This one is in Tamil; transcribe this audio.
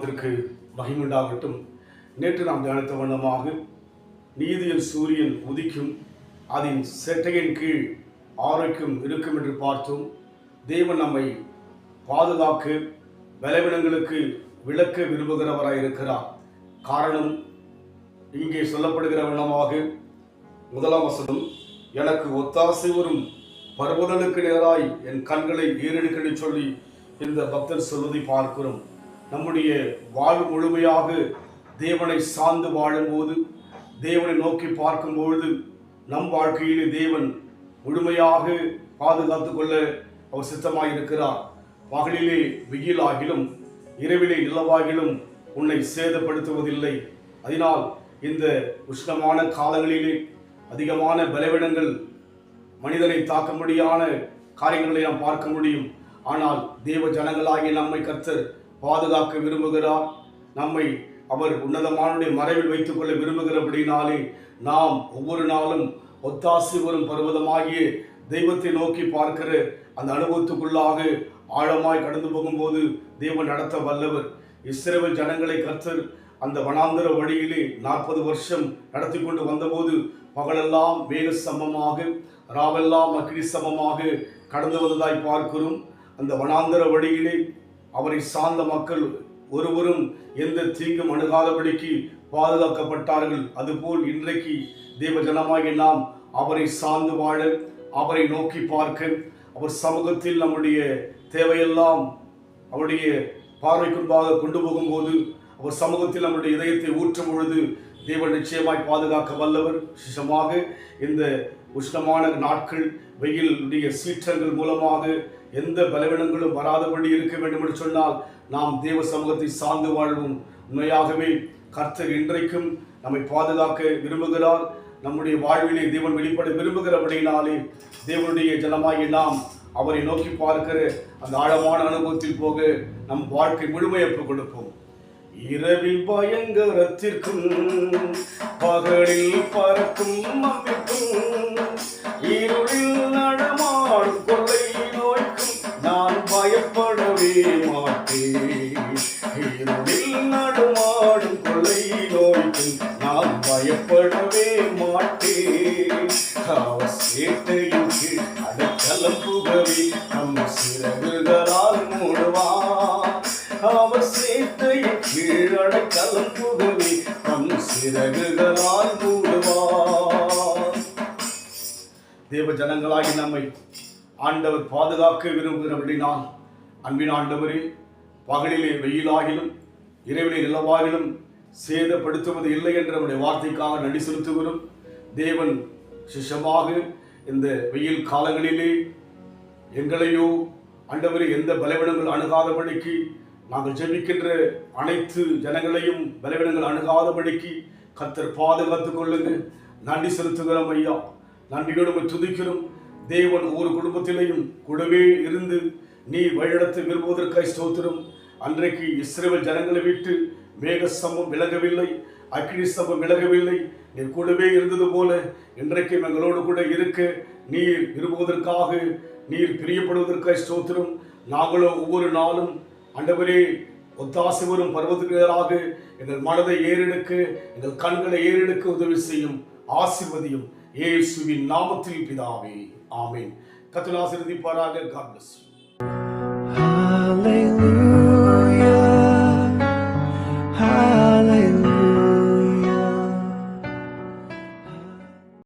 நாமத்திற்கு மகிமுண்டாகட்டும். நேற்று நாம் தியானித்த வண்ணமாக நீதியின் சூரியன் உதிக்கும், அதன் செட்டையின் கீழ் ஆரோக்கியம் இருக்கும் என்று பார்த்தோம். தேவன் நம்மை பாதுகாக்க, பலவீனங்களுக்கு விளக்க விரும்புகிறவராய் இருக்கிறார். காரணம் இங்கே சொல்லப்படுகிற வண்ணமாக முதலாம் வசனம், எனக்கு ஒத்தாசை வரும் பர்வதங்களுக்கு நேராய் என் கண்களை ஏறெடுக்க சொல்லி இந்த பக்தர் சொல்வதை பார்க்கிறோம். நம்முடைய வாழ்வு முழுமையாக தேவனை சார்ந்து வாழும்போது, தேவனை நோக்கி பார்க்கும்பொழுது நம் வாழ்க்கையிலே தேவன் முழுமையாக பாதுகாத்து கொள்ள அவர் சித்தமாய் இருக்கிறார். பகலிலே வெயிலாகிலும் இரவிலே நிலவாகிலும் உன்னை சேதப்படுத்துவதில்லை. அதனால் இந்த உஷ்ணமான காலங்களிலே அதிகமான பலவீனங்கள் மனிதனை தாக்கும்படியான காரியங்களை நாம் பார்க்க முடியும். ஆனால் தேவ ஜனங்களாகிய நம்மை கர்த்தர் பாதுகாக்க விரும்புகிறார். நம்மை அவர் உன்னதமானுடைய மறைவில் வைத்துக் கொள்ள விரும்புகிறபடினாலே நாம் ஒவ்வொரு நாளும் ஒத்தாசை வரும் பர்வதமாகிய தெய்வத்தை நோக்கி பார்க்கிற அந்த அனுபவத்துக்குள்ளாக ஆழமாய் கடந்து போகும்போது தேவன் நடத்த வல்லவர். இஸ்ரவேல் ஜனங்களை கர்த்தர் அந்த வனாந்தர வழியிலே 40 வருஷம் நடத்தி கொண்டு வந்தபோது பகலெல்லாம் மேக சமமாக, ராவெல்லாம் அக்கினி சமமாக கடந்து வந்ததாய் பார்க்கிறோம். அந்த வனாந்தர வழியிலே அவரை சார்ந்த மக்கள் ஒருவரும் எந்த தீங்கும் அணுகாதபடிக்கு பாதுகாக்கப்பட்டார்கள். அதுபோல் இன்றைக்கு தேவ ஜனமாகி நாம் அவரை சார்ந்து வாழ, அவரை நோக்கி பார்க்க, அவர் சமூகத்தில் நம்முடைய தேவையெல்லாம் அவருடைய பார்வைக்குள்ளாக கொண்டு போகும்போது, அவர் சமூகத்தில் நம்முடைய இதயத்தை ஊற்றும் பொழுது தேவன் நிச்சயமாய் பாதுகாக்க வல்லவர். விசேஷமாக இந்த உஷ்ணமான நாட்கள், வெயிலுடைய சீற்றங்கள் மூலமாக எந்த பலவீனங்களும் வராதபடி இருக்க வேண்டும் என்று சொன்னால் நாம் தேவ சமூகத்தை சார்ந்து வாழ்வோம். உண்மையாகவே கர்த்தர் இன்றைக்கும் நம்மை பாதுகாக்க விரும்புகிறார். நம்முடைய வாழ்விலே தேவன் வெளிப்பட விரும்புகிறபடினாலே தேவனுடைய ஜனமாகி நாம் அவரை நோக்கி பார்க்கிற அந்த ஆழமான அனுபவத்தில் போக நம் வாழ்க்கை முழுமையப்பு கொடுப்போம். இரவில் பயங்கரத்திற்கும் பகலில் பறக்கும் அம்பிக்கும், இருளில் நடமாடும் கொள்ளை நோய்க்கும் நான் பயப்படவே மாட்டேன். இருளில் நடமாடும் கொள்ளை நோய்க்கும் நான் பயப்படவே மாட்டேன். அவர் சேட்டையின் கீழ் அடைக்கலம் புகவே நம் சிறகுகளால் மூடுவார். அவர் சேட்டையின் கீழ் அடைக்கலம் புகவே நம் சிறகுகளால் மூடுவார். தேவ ஜனங்களாகி நம்மை ஆண்டவர் பாதுகாக்க விரும்புகிறபடினால், அன்பின் ஆண்டவரே, பகலிலே வெயிலாகிலும் இரவிலே நிலவாகிலும் சேதப்படுத்துவது இல்லை என்ற நம்முடைய வார்த்தைக்காக நன்றி செலுத்துகிறோம். தேவன் சிஷமாக இந்த வெயில் காலங்களிலே எங்களையோ ஆண்டவரே எந்த பலவீனங்கள் அணுகாதபடிக்கு, நாங்கள் ஜெபிக்கின்ற அனைத்து ஜனங்களையும் பலவீனங்கள் அணுகாதபடிக்கு கர்த்தர் பாதுகாத்துக் கொள்ளுங்க. நன்றி செலுத்துகிறோம் ஐயா. நன்றியோடு துதிக்கிறோம். தேவன் ஒவ்வொரு குடும்பத்திலையும் கூடவே இருந்து நீ வழிநடத்த விரும்புவதற்காய் ஸ்தோத்திரம். அன்றைக்கு இஸ்ரவேல் ஜனங்களை விட்டு மேக சமம் விலகவில்லை, அக்கினி சமம் விலகவில்லை. நீர் கூடவே இருந்தது போல இன்றைக்கும் எங்களோடு கூட இருக்க நீர் விரும்புவதற்காக, நீர் பிரியப்படுவதற்காய் ஸ்தோத்திரம். நாங்களும் ஒவ்வொரு நாளும் ஆண்டவரே ஒத்தாசை வரும் பர்வதங்களாக எங்கள் மனதை ஏறெடுக்க, எங்கள் கண்களை ஏறெடுக்க உதவி செய்யும். ஆசீர்வதியும் இயேசுவின் நாமத்தில் பிதாவே, ஆமென். கர்த்தர் ஆசீர்வதிப்பாராக. God bless you.